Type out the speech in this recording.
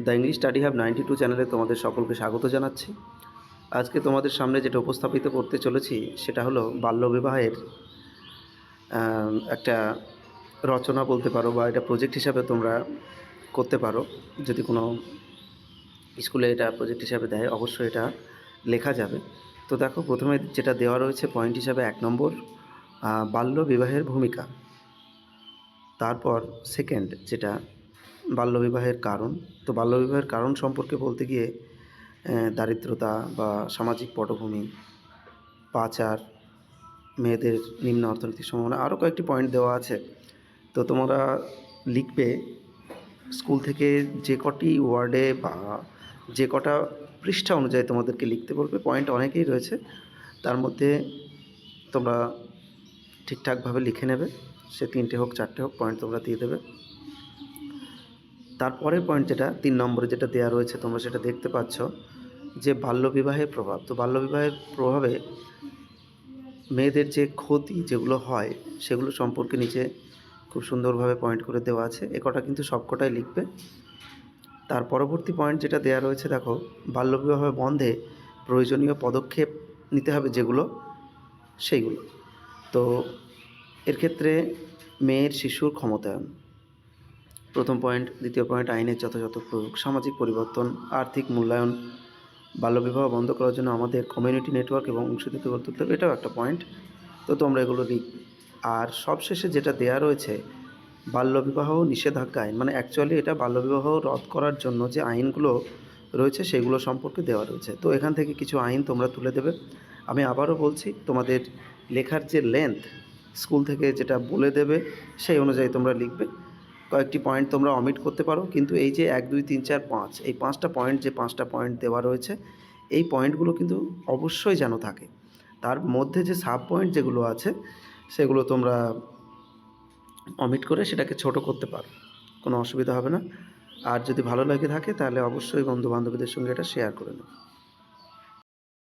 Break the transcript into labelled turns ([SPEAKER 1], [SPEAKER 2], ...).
[SPEAKER 1] The English study hub 92 চ্যানেলে তোমাদের সকলকে স্বাগত জানাচ্ছি। আজকে তোমাদের সামনে যেটা উপস্থাপিত করতে চলেছি সেটা হলো বাল্যবিবাহের একটা রচনা বলতে পারো, বা এটা প্রজেক্ট হিসাবে তোমরা করতে পারো। যদি কোনো স্কুলে এটা প্রজেক্ট হিসাবে দেয়, অবশ্যই এটা লেখা যাবে। তো দেখো, প্রথমে যেটা দেওয়া রয়েছে পয়েন্ট হিসাবে 1 নম্বর বাল্যবিবাহের ভূমিকা। তারপর সেকেন্ড যেটা বাল্যবিবাহের কারণ। তো বাল্যবিবাহের কারণ সম্পর্কে বলতে গিয়ে দারিদ্রতা বা সামাজিক পটভূমি, পাচার, মেয়েদের নিম্ন অর্থনৈতিক সম্ভাবনা, আরও কয়েকটি পয়েন্ট দেওয়া আছে। তো তোমরা লিখবে স্কুল থেকে যে কটি ওয়ার্ডে বা যে কটা পৃষ্ঠা অনুযায়ী তোমাদেরকে লিখতে বলবে। পয়েন্ট অনেকেই রয়েছে, তার মধ্যে তোমরা ঠিকঠাকভাবে লিখে নেবে। সে 3টে হোক 4টে হোক, পয়েন্ট তোমরা দিয়ে দেবে। তারপরের পয়েন্ট যেটা 3 নম্বরে যেটা দেওয়া রয়েছে, তোমরা সেটা দেখতে পাচ্ছ যে বাল্যবিবাহের প্রভাব। তো বাল্যবিবাহের প্রভাবে মেয়েদের যে ক্ষতি যেগুলো হয় সেগুলো সম্পর্কে নিচে খুব সুন্দরভাবে পয়েন্ট করে দেওয়া আছে। এ কটা কিন্তু সবকটাই লিখবে। তার পরবর্তী পয়েন্ট যেটা দেওয়া রয়েছে, দেখো, বাল্যবিবাহ বন্ধে প্রয়োজনীয় পদক্ষেপ নিতে হবে যেগুলো, সেইগুলো। তো এর ক্ষেত্রে মেয়ের শিশুর ক্ষমতায়ন প্রথম পয়েন্ট। দ্বিতীয় পয়েন্ট আইনের যথাযথ প্রয়োগ, সামাজিক পরিবর্তন, আর্থিক মূল্যায়ন। বাল্যবিবাহ বন্ধ করার জন্য আমাদের কমিউনিটি নেটওয়ার্ক এবং অংশীদারিত্ব গড়ে তুলতে হবে, এটাও একটা পয়েন্ট। তো তোমরা এগুলো লিখবে। আর সবশেষে যেটা দেয়া রয়েছে বাল্যবিবাহ নিষেধাজ্ঞা আইন, মানে অ্যাকচুয়ালি এটা বাল্যবিবাহ রদ করার জন্য যে আইনগুলো রয়েছে সেগুলো সম্পর্কে দেওয়া রয়েছে। তো এখান থেকে কিছু আইন তোমরা তুলে দেবে। আমি আবারও বলছি, তোমাদের লেখার যে লেন্থ স্কুল থেকে যেটা বলে দেবে সেই অনুযায়ী তোমরা লিখবে। কয়েকটি পয়েন্ট তোমরা অমিট করতে পারো, কিন্তু এই যে 1 2 3 4 5 এই 5টা পয়েন্ট, যে 5টা পয়েন্ট দেওয়া রয়েছে, এই পয়েন্টগুলো কিন্তু অবশ্যই যেন থাকে। তার মধ্যে যে সাব পয়েন্ট যেগুলো আছে সেগুলো তোমরা অমিট করে সেটাকে ছোট করতে পারো, কোনো অসুবিধা হবে না। আর যদি ভালো লেগে থাকে তাহলে অবশ্যই বন্ধু বান্ধবীদের সঙ্গে এটা শেয়ার করে নাও।